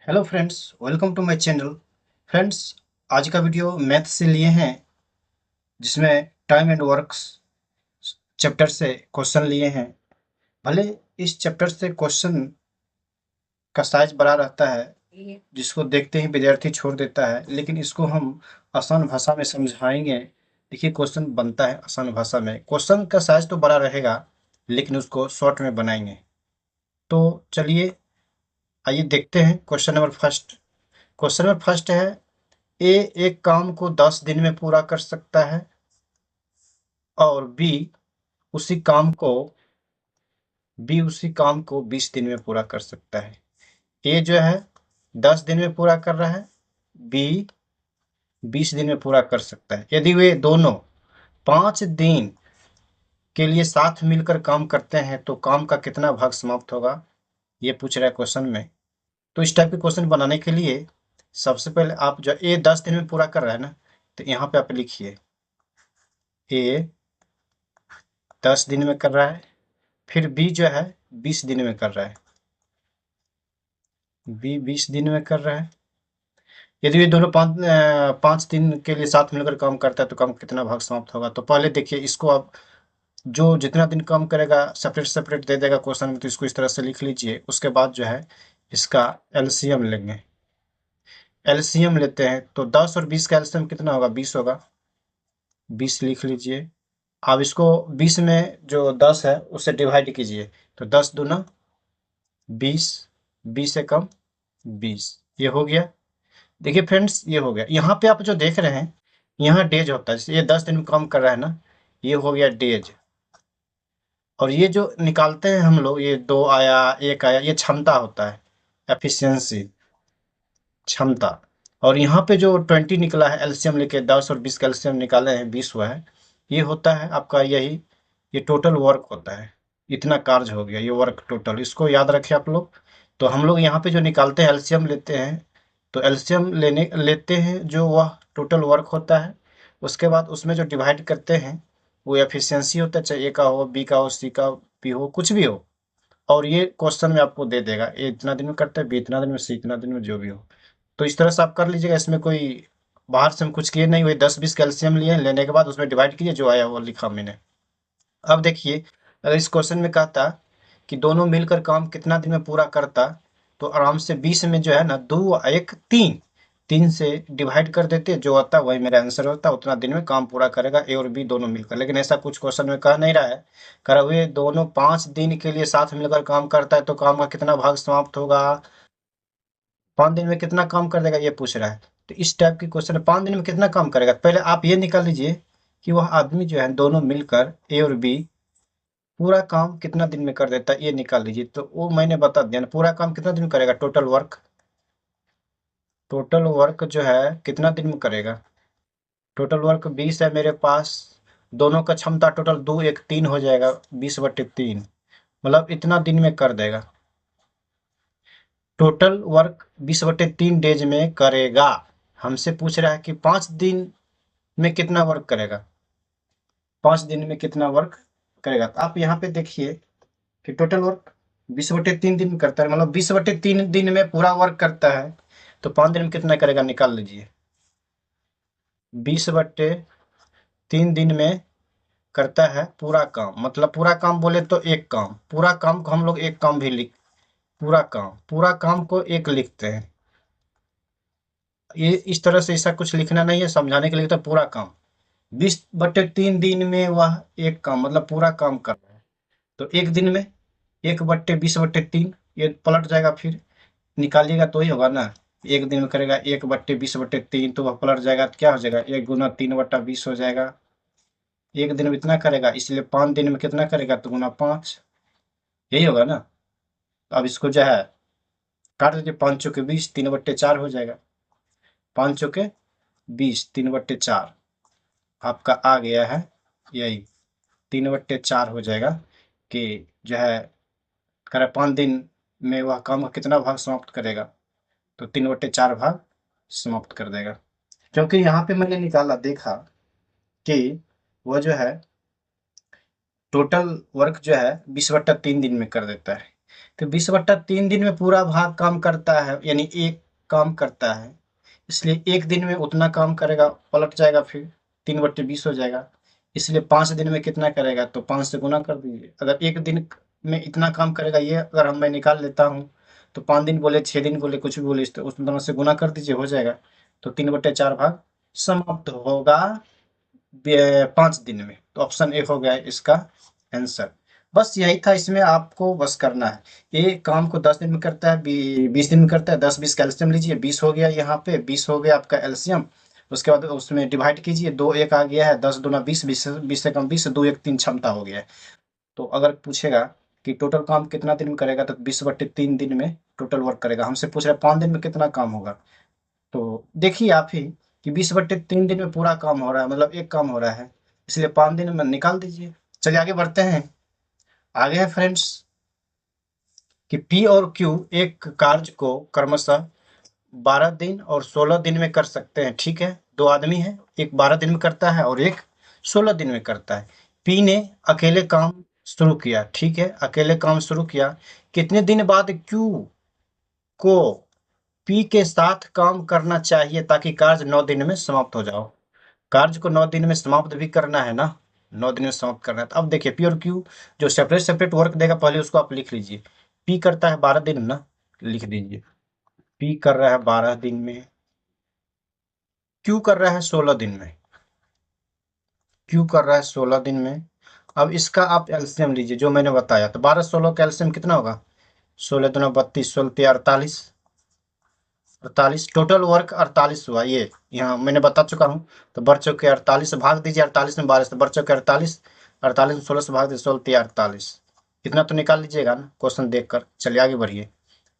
Hello friends, welcome to my channel. Friends, आज का video math से लिए हैं, जिसमें टाइम एंड वर्क्स चैप्टर से क्वेश्चन लिए हैं। भले इस चैप्टर से क्वेश्चन का साइज बड़ा रहता है, जिसको देखते ही विद्यार्थी छोड़ देता है, लेकिन इसको हम आसान भाषा में समझाएंगे। देखिए, क्वेश्चन बनता है आसान भाषा में। क्वेश्चन का साइज तो बड़ा रहेगा, लेकिन उसको शॉर्ट में बनाएंगे। तो चलिए, आइए देखते हैं question number first. Question number first है, ए एक काम को 10 दिन में पूरा कर सकता है और उसी काम को उसी काम को 20 दिन में पूरा कर सकता है। ए जो है 10 दिन में पूरा कर रहा है, बी 20 दिन में पूरा कर सकता है। यदि वे दोनों 5 दिन के लिए साथ मिलकर काम करते हैं तो काम का कितना भाग समाप्त होगा, ये पूछ रहा है क्वेश्चन में। तो इस टाइप के क्वेश्चन बनाने के लिए सबसे पहले आप जो ए 10 दिन में पूरा कर रहा है ना, तो यहाँ पे आप लिखिए ए 10 दिन में कर रहा है, फिर बी जो है 20 दिन में कर रहा है। बी 20 दिन में कर रहा है। यदि ये दोनों 5 दिन के लिए साथ मिलकर काम करता है तो काम कितना भाग समाप्त होगा। तो पहले देखिए, इसको आप जो जितना दिन काम करेगा सेपरेट सेपरेट दे देगा क्वेश्चन में, तो इसको इस तरह से लिख लीजिए। उसके बाद जो है इसका एलसीएम लेंगे। एलसीएम लेते हैं तो 10 और 20 का एलसीएम कितना होगा, 20 होगा। 20 लिख लीजिए। अब इसको 20 में जो 10 है उससे डिवाइड कीजिए, तो 10 दूना 20, 20 से कम 20, ये हो गया। देखिए फ्रेंड्स, ये हो गया। यहाँ पे आप जो देख रहे हैं, यहाँ डेज होता है। जैसे ये 10 दिन में काम कर रहा है ना, ये हो गया डेज। और ये जो निकालते हैं हम लोग, ये 2 आया 1 आया, ये क्षमता होता है, एफिशिएंसी, क्षमता। और यहाँ पे जो 20 निकला है एलसीएम लेके, 10 और 20 का एलसीएम निकाले हैं, 20 हुआ है। ये होता है आपका यही, ये टोटल वर्क होता है। इतना कार्य हो गया, ये वर्क टोटल, इसको याद रखें आप लोग। तो हम लोग यहाँ पे जो निकालते हैं एलसीएम लेते हैं, तो एलसीएम लेते हैं जो वह टोटल वर्क होता है। उसके बाद उसमें जो डिवाइड करते हैं वो एफिशिएंसी होता है, चाहे ए का हो, बी का हो, सी का भी हो, कुछ भी हो। और ये क्वेश्चन में आपको दे देगा, ए इतना दिन में करता है, बी इतना दिन में, सी इतना दिन में, जो भी हो। तो इस तरह से आप कर लीजिएगा। इसमें कोई बाहर से हम कुछ किए नहीं, वही 10-20 कैल्शियम लिए, लेने के बाद उसमें डिवाइड कीजिए, जो आया वो लिखा मैंने। अब देखिए, अगर इस क्वेश्चन में कहता कि दोनों मिलकर काम कितना दिन में पूरा करता, तो आराम से 20 में जो है ना, 2 1 3, 3 से डिवाइड कर देते, जो आता वही मेरा आंसर होता। उतना दिन में काम पूरा करेगा ए और बी दोनों मिलकर। लेकिन ऐसा कुछ क्वेश्चन में कह नहीं रहा है। कह रहा हुए दोनों 5 दिन के लिए साथ मिलकर काम करता है तो काम का कितना भाग समाप्त होगा, 5 दिन में कितना काम कर देगा, ये पूछ रहा है। तो इस टाइप की क्वेश्चन है, 5 दिन में कितना काम करेगा। पहले आप ये निकाल लीजिए कि वह आदमी जो है दोनों मिलकर ए और बी पूरा काम कितना दिन में कर देता है, ये निकाल लीजिए। तो वो मैंने बता दिया ना, पूरा काम कितना दिन में करेगा, टोटल वर्क। टोटल वर्क जो है कितना दिन में करेगा, टोटल वर्क 20 है मेरे पास। दोनों का क्षमता टोटल 2 1 3 हो जाएगा, 20/3, मतलब इतना दिन में कर देगा। टोटल वर्क 20/3 डेज में करेगा। हमसे पूछ रहा है कि 5 दिन में कितना वर्क करेगा, 5 दिन में कितना वर्क करेगा। तो आप यहाँ पे देखिए कि टोटल वर्क 20/3 दिन में करता है, मतलब 20/3 दिन में पूरा वर्क करता है। तो 5 दिन में कितना करेगा, निकाल लीजिए। 20/3 दिन में करता है पूरा काम, मतलब पूरा काम बोले तो एक काम, पूरा काम को हम लोग एक काम भी लिख, पूरा काम को एक लिखते हैं। ये इस तरह से ऐसा कुछ लिखना नहीं है, समझाने के लिए तो पूरा काम। 20/3 दिन में वह एक काम, मतलब पूरा काम कर रहा है। तो एक दिन में 1/20/3, ये पलट जाएगा, फिर निकालिएगा तो ही होगा ना। एक दिन में करेगा 1/20/3, तो वह पलट जाएगा, तो क्या हो जाएगा, 1 × 3/20 हो जाएगा। एक दिन में इतना करेगा, इसलिए 5 दिन में कितना करेगा, तो ×5, यही होगा ना। अब इसको जो है काट दीजिए, 5 चौके 20, 3/4 हो जाएगा। 5 चौके 20, 3/4 आपका आ गया है, यही 3/4 हो जाएगा। कि जो है करे 5 दिन में वह काम का कितना भाग समाप्त करेगा, तो 3/4 भाग समाप्त कर देगा। क्योंकि यहाँ पे मैंने निकाला, देखा कि वह जो है टोटल वर्क जो है 20/3 दिन में कर देता है। तो 20/3 दिन में पूरा भाग काम करता है, यानी एक काम करता है, इसलिए एक दिन में उतना काम करेगा, पलट जाएगा, फिर 3/20 हो जाएगा। इसलिए 5 दिन में कितना करेगा, तो 5 से गुना कर दीजिए। अगर एक दिन में इतना काम करेगा, ये अगर मैं निकाल लेता हूँ, तो 5 दिन बोले, 6 दिन बोले, कुछ भी बोले, तो उस दोनों से गुना कर दीजिए, हो जाएगा। तो 3/4 भाग समाप्त होगा 5 दिन में। तो ऑप्शन ए हो गया इसका आंसर। बस यही था, इसमें आपको बस करना है। ये काम को 10 दिन में करता है, 20 दिन में करता है। 10-20 कैल्शियम लीजिए, 20 हो गया, यहाँ पे 20 हो गया आपका एल्शियम। उसके बाद उसमें डिवाइड कीजिए, 2 1 आ गया है, 10 दूना 20, 20 से कम 20, 2 1 3 क्षमता हो गया है। तो अगर पूछेगा कि टोटल काम कितना दिन में करेगा, तो 20/3 दिन में टोटल वर्क करेगा। हमसे पूछ रहा है 5 दिन में कितना काम होगा, तो देखिए आप ही कि 20/3 दिन में पूरा काम हो रहा है, मतलब एक काम हो रहा है, इसलिए 5 दिन में निकाल दीजिए। चलिए आगे बढ़ते हैं। आगे है फ्रेंड्स कि पी और क्यू एक कार्य को क्रमशः 12 दिन और 16 दिन में कर सकते हैं। ठीक है, दो आदमी हैं, एक 12 दिन में करता है और एक 16 दिन में करता है। पी ने अकेले काम शुरू किया, ठीक है, अकेले काम शुरू किया। कितने दिन बाद क्यू को पी के साथ काम करना चाहिए ताकि कार्य 9 दिन में समाप्त हो जाओ। कार्य को 9 दिन में समाप्त भी करना है ना, 9 दिन में समाप्त करना है। तो अब देखिए पी और क्यू जो सेपरेट सेपरेट वर्क देगा, पहले उसको आप लिख लीजिए। पी करता है 12 दिन ना, लिख दीजिए। पी कर रहा है 12 दिन में, क्यू कर रहा है 16 दिन में। क्यू कर रहा है 16 दिन में। अब इसका आप एलसीएम लीजिए, जो मैंने बताया। तो 12-16 का एलसीएम कितना होगा, 16 दूना 32, 16 48, 48 टोटल वर्क 48 हुआ। ये यहाँ मैंने बता चुका हूँ। तो बढ़ चुके 48 से भाग दीजिए, 48 में 12 से बढ़ चुके 48, 48 में 16 से भाग दीजिए, 16 48। इतना तो निकाल लीजिएगा ना क्वेश्चन देखकर। चलिए आगे बढ़िए।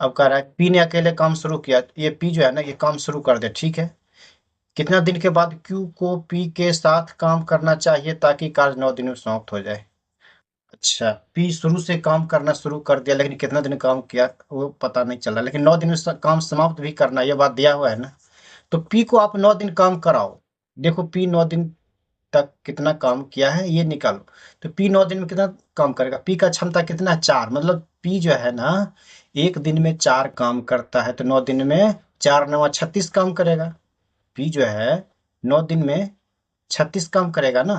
अब कह रहा है पी ने अकेले काम शुरू किया। ये पी जो है ना, ये काम शुरू कर दे, ठीक है। कितना दिन के बाद क्यू को पी के साथ काम करना चाहिए ताकि कार्य 9 दिन में समाप्त हो जाए। अच्छा, पी शुरू से काम करना शुरू कर दिया, लेकिन कितना दिन काम किया वो पता नहीं चला, लेकिन 9 दिन में काम समाप्त भी करना, ये बात दिया हुआ है ना। तो पी को आप 9 दिन काम कराओ। देखो पी 9 दिन तक कितना काम किया है ये निकालो। तो पी 9 दिन में कितना काम करेगा, पी का क्षमता कितना है, 4। मतलब पी जो है ना, एक दिन में 4 काम करता है, तो 9 दिन में 4 9 36 काम करेगा। पी जो है 9 दिन में 36 काम करेगा ना।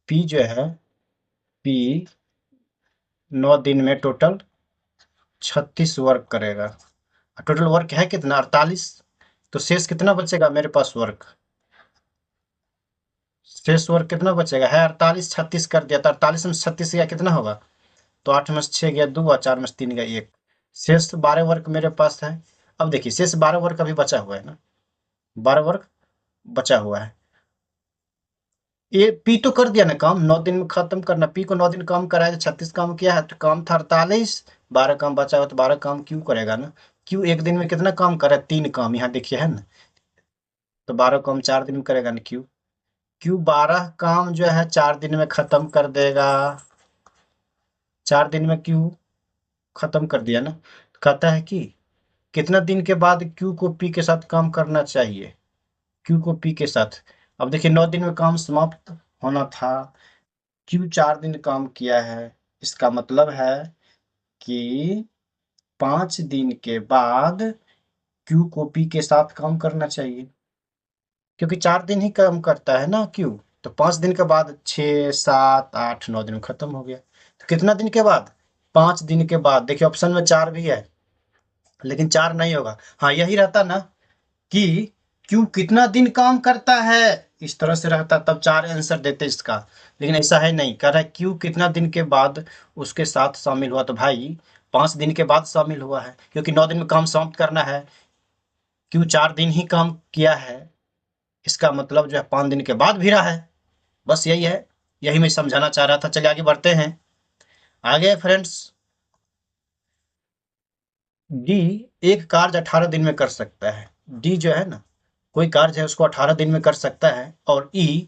पी जो है, पी 9 दिन में टोटल 36 वर्क करेगा। टोटल वर्क है कितना, 48। तो शेष कितना बचेगा मेरे पास वर्क, शेष वर्क कितना बचेगा, है 48, 36 कर दिया, तो 48 में 36 गया कितना होगा, तो 8 में से 6 गया 2 और 4 में से 3 गया 1। शेष 12 वर्क मेरे पास है। अब देखिए शेष 12 वर्क अभी बचा हुआ है ना, 12 वर्क बचा हुआ है। ये पी तो कर दिया ना काम, 9 दिन में खत्म करना। पी को 9 दिन काम कराया, तो 36 काम किया है, तो काम था 48, 12 काम बचा हुआ, तो 12 काम क्यू करेगा ना। क्यू एक दिन में कितना काम करे, 3 काम, यहाँ देखिए है ना। तो 12 काम 4 दिन में करेगा ना क्यू। क्यू 12 काम जो है 4 दिन में खत्म कर देगा। 4 दिन में क्यू खत्म कर दिया ना। तो कहता है कि कितना दिन के बाद क्यू को पी के साथ काम करना चाहिए, क्यू को पी के साथ। अब देखिए 9 दिन में काम समाप्त होना था, क्यू 4 दिन काम किया है, इसका मतलब है कि 5 दिन के बाद क्यू को पी के साथ काम करना चाहिए, क्योंकि 4 दिन ही काम करता है ना क्यू। तो 5 दिन के बाद 6 7 8 9 दिन में खत्म हो गया। तो कितना दिन के बाद, 5 दिन के बाद। देखिए ऑप्शन में 4 भी है, लेकिन 4 नहीं होगा। हाँ यही रहता ना कि क्यू कितना दिन काम करता है, इस तरह से रहता तब 4 आंसर देते इसका। लेकिन ऐसा है नहीं, कह रहा है क्यू कितना दिन के बाद उसके साथ शामिल हुआ। तो भाई 5 दिन के बाद शामिल हुआ है, क्योंकि 9 दिन में काम समाप्त करना है। क्यू 4 दिन ही काम किया है, इसका मतलब जो है 5 दिन के बाद भी रहा है। बस यही है, यही मैं समझाना चाह रहा था। चलिए आगे बढ़ते हैं। आगे फ्रेंड्स, डी एक कार्य 18 दिन में कर सकता है। डी जो है ना, कोई कार्य है उसको 18 दिन में कर सकता है, और ई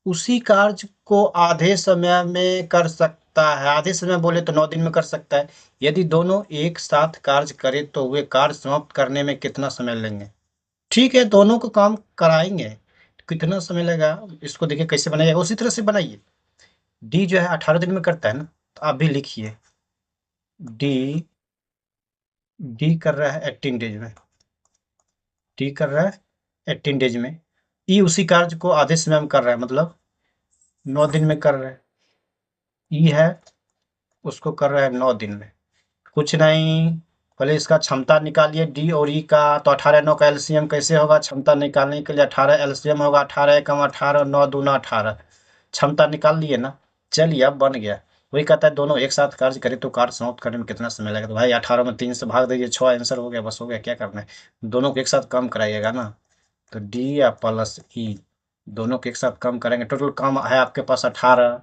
उसी कार्य को आधे समय में कर सकता है। आधे समय बोले तो 9 दिन में कर सकता है। यदि दोनों एक साथ कार्य करें तो वे कार्य समाप्त करने में कितना समय लेंगे। ठीक है, दोनों को काम कराएंगे, कितना समय लगेगा इसको देखिए कैसे बनाइएगा, उसी तरह से बनाइए। डी जो है 18 दिन में करता है ना, तो आप भी लिखिए डी डी कर रहा है 18 डेज में, डी कर रहा है 18 डेज में, ई उसी कार्य को आधे समय में कर रहा है, मतलब 9 दिन में कर रहा है। ई है उसको कर रहा है 9 दिन में। कुछ नहीं, पहले इसका क्षमता निकालिए डी और ई का। तो 18 9 का एलसीएम कैसे होगा? क्षमता निकालने के लिए 18 एलसीएम होगा, 18 एकम 18, 9 दूना 18। क्षमता निकाल लिए ना। चलिए अब बन गया। वही कहता है दोनों एक साथ कार्य करें तो कार्य समाप्त करने में कितना समय लगेगा? तो भाई 18 में 3 से भाग दीजिए, 6 आंसर हो गया, बस हो गया। क्या करना है, दोनों को एक साथ कम कराइएगा ना। तो डी या प्लस ई दोनों को एक साथ कम करेंगे, टोटल काम है आपके पास 18।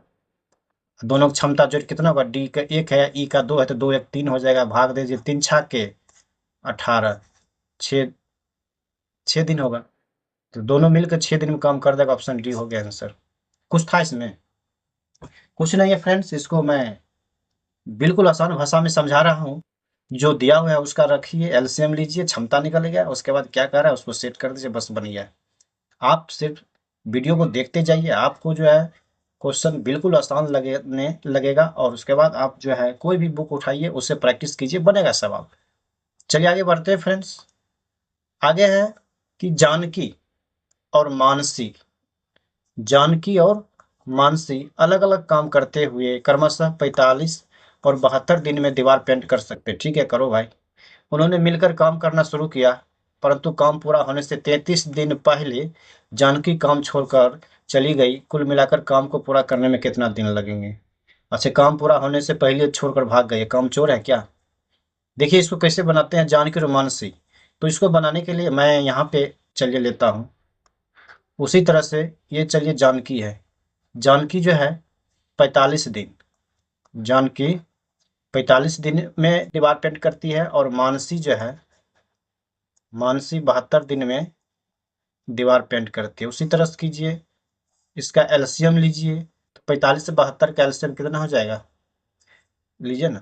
दोनों की क्षमता जो कितना होगा? डी का 1 है, ई का 2 है, तो 2 1 3 हो जाएगा। भाग दीजिए, 3 छाक के 18, 6 6 दिन होगा। तो दोनों मिलकर 6 दिन में काम कर देगा। ऑप्शन डी हो गया आंसर। कुछ था इसमें? कुछ नहीं है फ्रेंड्स, इसको मैं बिल्कुल आसान भाषा में समझा रहा हूँ। जो दिया हुआ है उसका रखिए, एलसीएम लीजिए, क्षमता निकल गया, उसके बाद क्या कर रहा है उसको सेट कर दीजिए, बस बन गया। आप सिर्फ वीडियो को देखते जाइए, आपको जो है क्वेश्चन बिल्कुल आसान लगने लगेगा। और उसके बाद आप जो है कोई भी बुक उठाइए, उससे प्रैक्टिस कीजिए, बनेगा सवाल। चलिए आगे बढ़ते हैं फ्रेंड्स। आगे है कि जानकी और मानसी, जानकी और मानसी अलग अलग काम करते हुए क्रमशः 45 और 72 दिन में दीवार पेंट कर सकते। ठीक है, करो भाई। उन्होंने मिलकर काम करना शुरू किया, परंतु काम पूरा होने से 33 दिन पहले जानकी काम छोड़कर चली गई। कुल मिलाकर काम को पूरा करने में कितना दिन लगेंगे? अच्छा, काम पूरा होने से पहले छोड़कर भाग गए, काम चोर है क्या? देखिए इसको कैसे बनाते हैं, जानकी और मानसी। तो इसको बनाने के लिए मैं यहाँ पे चलिए लेता हूँ उसी तरह से। ये चलिए जानकी है, जानकी जो है 45 दिन, जानकी 45 दिन में दीवार पेंट करती है। और मानसी जो है, मानसी 72 दिन में दीवार पेंट करती है। उसी तरह से कीजिए, इसका एलसीएम लीजिए। तो 45 से 72 का एलसीएम कितना हो जाएगा? लीजिए ना,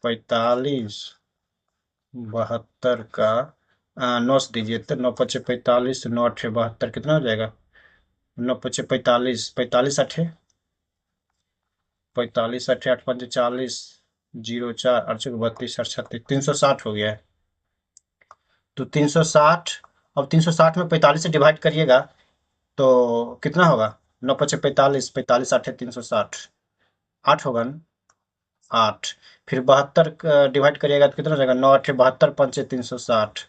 45 72 का 9 से दीजिए, तो 9 पचे 45, 9 अठे 72, कितना हो जाएगा? 9 पचे 45, 45 अठे 45 अठे 8 पंचे 40, 0 4 8 32 8 36, 360 हो गया है। तो 360, अब 360 में 45 से डिवाइड करिएगा तो कितना होगा? 9 पचे 45, 45 आठे 360, 8 होगा ना? 8। फिर 72 डिवाइड करिएगा तो कितना हो जाएगा? 9 अठे 72 पंचे 360,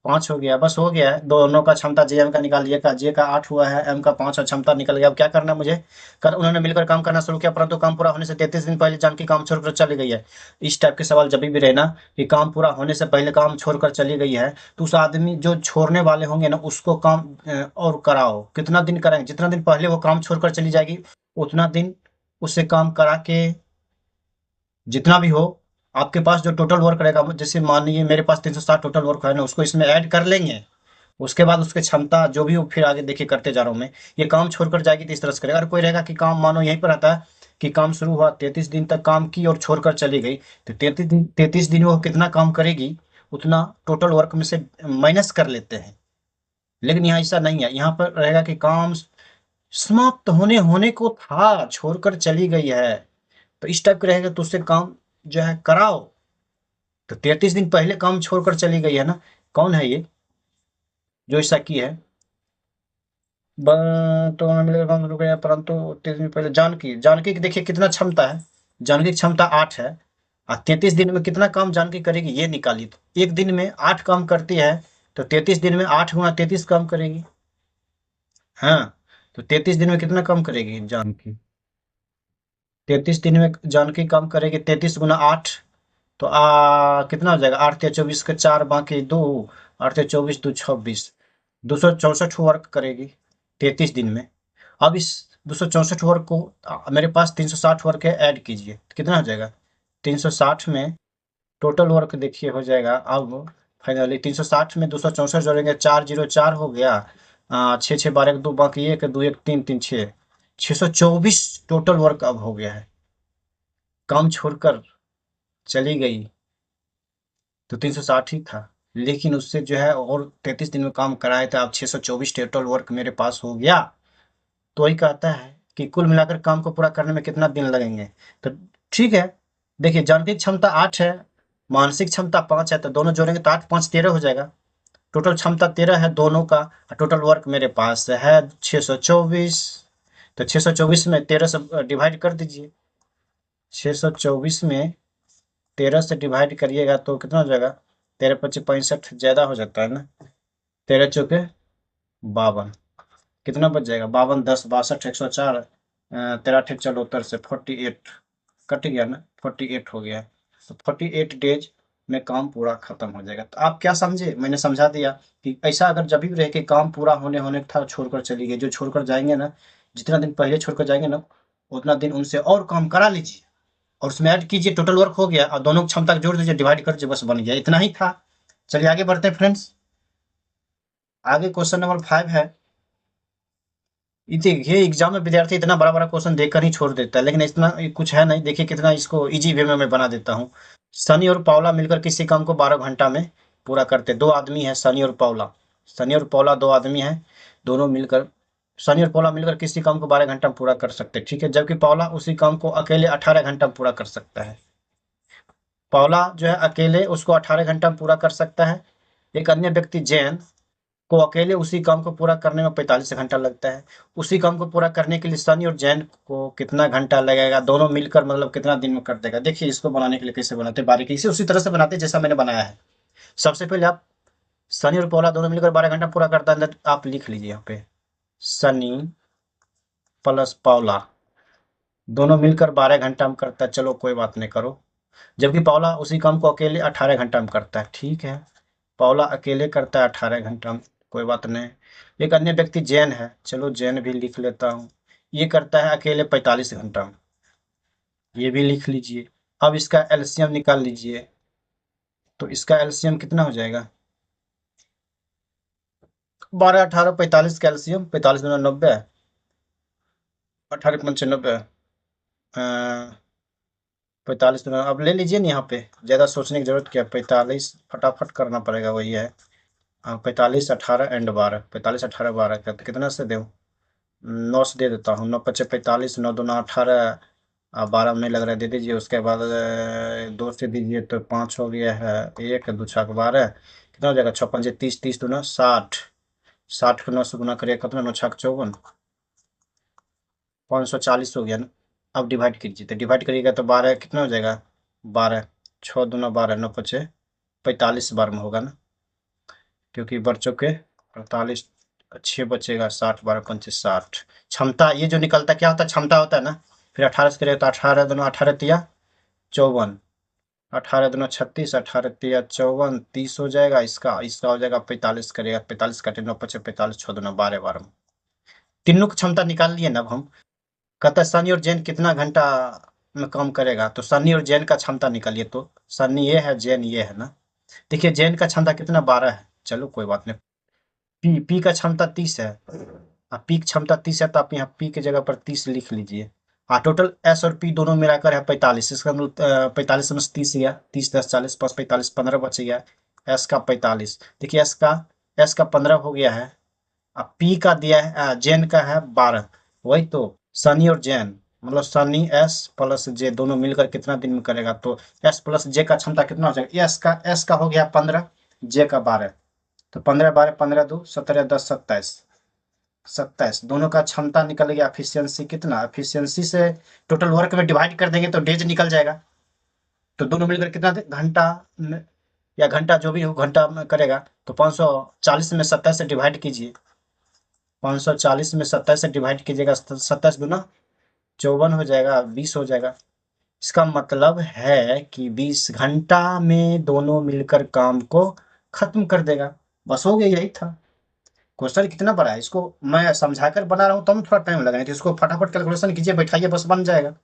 5 हो गया। बस हो गया है। दोनों का क्षमता जे एम का निकालिए, का जे का 8 हुआ है, एम का 5 है, क्षमता निकल गया। अब क्या करना है मुझे? कर उन्होंने मिलकर काम करना शुरू किया, परंतु काम पूरा होने से 33 दिन पहले जानकी काम छोड़कर चली गई है। इस टाइप के सवाल जब भी रहना कि काम पूरा होने से पहले काम छोड़कर चली गई है, तो उस आदमी जो छोड़ने वाले होंगे ना, उसको काम और कराओ। कितना दिन कराएंगे? जितना दिन पहले वो काम छोड़कर चली जाएगी उतना दिन उससे काम करा के, जितना भी हो आपके पास जो टोटल वर्क रहेगा, जैसे मान लीजिए मेरे पास 360 टोटल वर्क है ना, उसको इसमें ऐड कर लेंगे। उसके बाद उसकी क्षमता जो भी हो, फिर आगे देखिए करते जा रहा हूँ मैं। ये काम छोड़कर जाएगी तो इस तरह से करेगा। अगर कोई रहेगा कि काम मानो यहीं पर आता है कि काम शुरू हुआ, 33 दिन तक काम की और छोड़कर चली गई, तो 33 दिन में वो कितना काम करेगी उतना टोटल वर्क में से माइनस कर लेते हैं। लेकिन यहाँ ऐसा नहीं है, यहाँ पर रहेगा कि काम समाप्त होने होने को था, छोड़कर चली गई है। तो इस टाइप का रहेगा, तो उससे काम जो है कराओ। तो 33 दिन पहले काम छोड़कर चली गई है ना। कौन है ये जो ऐसा की है? तो मिलेगा काम रुक गया, परंतु 33 दिन पहले जानकी, जानकी की देखिए कितना क्षमता है। जानकी की क्षमता 8 है और 33 दिन में कितना काम जानकी करेगी ये निकालिए। तो एक दिन में 8 काम करती है, तो 33 दिन में 8 गुणा 33 काम करेगी। हाँ, तो 33 दिन में कितना काम करेगी जानकी? 33 दिन में जानकी काम करेगी 33 गुना 8, तो कितना हो जाएगा? 8 या 24 के 4 बाकी 2, 8 या 24 2 26, 264 वर्क करेगी 33 दिन में। अब इस 264 वर्क को मेरे पास 360 वर्क है, ऐड कीजिए तो कितना हो जाएगा? 360 में टोटल वर्क देखिए हो जाएगा। अब फाइनली 360 में 264 जोड़ेंगे, 404 हो गया। 6 6 12 2 बाकी 1 2 1 3 3 6, 624 टोटल वर्क अब हो गया है। काम छोड़कर चली गई तो 360 ही था, लेकिन उससे जो है और 33 दिन में काम कराए थे। अब 624 टोटल वर्क मेरे पास हो गया। तो वही कहता है कि कुल मिलाकर काम को पूरा करने में कितना दिन लगेंगे। तो ठीक है, देखिए जानकी क्षमता 8 है, मानसिक क्षमता 5 है, तो दोनों जोड़ेंगे तो 8 5 13 हो जाएगा। टोटल क्षमता 13 है दोनों का, टोटल वर्क मेरे पास है 624। तो 624 में 13 से डिवाइड कर दीजिए। 624 में 13 से डिवाइड करिएगा तो कितना हो जाएगा? 13 × 5 = 65, ज़्यादा हो जाता है ना। 13 × 4 = 52। कितना बच जाएगा? 52 10 62 104, 13 × 8 = 74 से 48 कट गया ना, 48 हो गया। तो 48 डेज में काम पूरा खत्म हो जाएगा। तो आप क्या समझे? मैंने समझा दिया कि ऐसा अगर जब भी रहे कि काम पूरा होने था छोड़कर चली गई, जो छोड़कर जाएंगे ना, जितना दिन पहले छोड़कर जाएंगे ना, उतना दिन उनसे और काम करा लीजिए और उसमें ऐड कीजिए, टोटल वर्क हो गया और दोनों क्षमता को जोड़ दीजिए, डिवाइड कर दीजिए, बस बन गया। इतना ही था। चलिए आगे बढ़ते हैं फ्रेंड्स। आगे क्वेश्चन नंबर 5 है। देखिए एग्जाम में विद्यार्थी इतना बड़ा बड़ा क्वेश्चन देखकर ही छोड़ देता है, लेकिन इतना कुछ है नहीं। देखिए कितना इसको इजी वे में मैं बना देता हूँ। सनी और पावला मिलकर किसी काम को 12 घंटा में पूरा करते। दो आदमी है सनी और पावला। सनी और पावला दो आदमी हैं। दोनों मिलकर सनी और पावला मिलकर किसी काम को 12 घंटा में पूरा कर सकते हैं, ठीक है। जबकि पावला उसी काम को अकेले 18 घंटा में पूरा कर सकता है। पावला जो है अकेले उसको 18 घंटा में पूरा कर सकता है। एक अन्य व्यक्ति जैन को अकेले उसी काम को पूरा करने में 45 घंटा लगता है। उसी काम को पूरा करने के लिए सनी और जैन को कितना घंटा लगेगा? दोनों मिलकर मतलब कितना दिन में कर देगा? देखिए इसको बनाने के लिए कैसे बनाते हैं, बारीकी से उसी तरह से बनाते हैं जैसा मैंने बनाया है। सबसे पहले आप सनी और पौला दोनों मिलकर 12 घंटा पूरा करता है, तो आप लिख लीजिए यहाँ पे सनी प्लस पावला दोनों मिलकर 12 घंटा में करता है। चलो कोई बात नहीं, करो। जबकि पावला उसी काम को अकेले 18 घंटा में करता है, ठीक है। पावला अकेले करता है 18 घंटा में, कोई बात नहीं। एक अन्य व्यक्ति जैन है, चलो जैन भी लिख लेता हूँ। ये करता है अकेले 45 घंटा में, ये भी लिख लीजिए। अब इसका एलसीएम निकाल लीजिए। तो इसका एलसीएम कितना हो जाएगा? 12 18 45 का एलसीएम, 45 दूना 90, 18 पंचे 90, 45 दूना अब ले लीजिए ना। यहाँ पे ज़्यादा सोचने की जरूरत क्या है, 45 फटाफट करना पड़ेगा, वही है। 45 18 एंड 12, 45 18 12 का तो कितना से दूँ? 9 से दे देता हूँ। 9 पचे 45, 9 दूना 18, 12 में नहीं लग रहा है, दे दीजिए। उसके बाद 2 से दीजिए तो 5 हो गया है, 1 2 छक 12, कितना हो जाएगा? 6 पंजे 30, 30 दूना 60, 60 को 9 से गुना करिए, कितना? 9 छक 54, 540 हो गया ना। अब डिवाइड कीजिए, तो डिवाइड करिएगा तो 12 कितना हो जाएगा? 12 6 दूना 12, 9 पचे 45 बार में होगा ना, क्योंकि बढ़ चुके 48, 6 बचेगा 60, 12 पंचे 60। क्षमता ये जो निकलता है क्या होता है? क्षमता होता है ना। फिर 18 से करेगा तो 18 दूना 18 तिया 54, 18 दूना 36, 18 तिया 54, 30 हो जाएगा। इसका इसका हो जाएगा 45, करेगा 45 काटे 9 पचे 45, 6 दूना 12 12 में तीनों की क्षमता निकाल लिए ना अब हम। कहता है सनी और जैन कितना घंटा में काम करेगा, तो सनी और जैन का क्षमता निकालिए। तो सनी ये है, जैन ये है ना। देखिए जैन का क्षमता कितना? 12 है। चलो कोई बात नहीं। पी का क्षमता 30 है। पी की क्षमता 30 है, तो आप यहाँ पी की जगह पर 30 लिख लीजिए। टोटल एस और पी दोनों मिलाकर है 45। इसका मतलब 45 में से 30 गया, 30 10 40 प्लस 45 15 बच गया। एस का 45, देखिए एस का 15 हो गया है। अब पी का दिया है, जेन का है 12। वही तो सनी और जैन मतलब सनी एस प्लस जे दोनों मिलकर कितना दिन में करेगा? तो एस प्लस जे का क्षमता कितना हो जाएगा? एस का हो गया 15, जे का 12। तो 15 12 15 2 17 10 27, 27 दोनों का क्षमता निकल गया। एफिशिएंसी कितना? एफिशिएंसी से टोटल वर्क में डिवाइड कर देंगे तो डेज निकल जाएगा। तो दोनों मिलकर कितना घंटा या घंटा जो भी हो घंटा में करेगा। तो 540 में 27 से डिवाइड कीजिए। 540 में 27 से डिवाइड कीजिएगा, 27 गुना 54 हो जाएगा, 20 हो जाएगा। इसका मतलब है कि 20 घंटा में दोनों मिलकर काम को खत्म कर देगा। बस हो गया, यही था। क्वेश्चन कितना बड़ा है, इसको मैं समझाकर बना रहा हूँ तो थोड़ा टाइम लगा, नहीं तो इसको फटाफट कैलकुलेशन कीजिए, बैठाइए, बस बन जाएगा।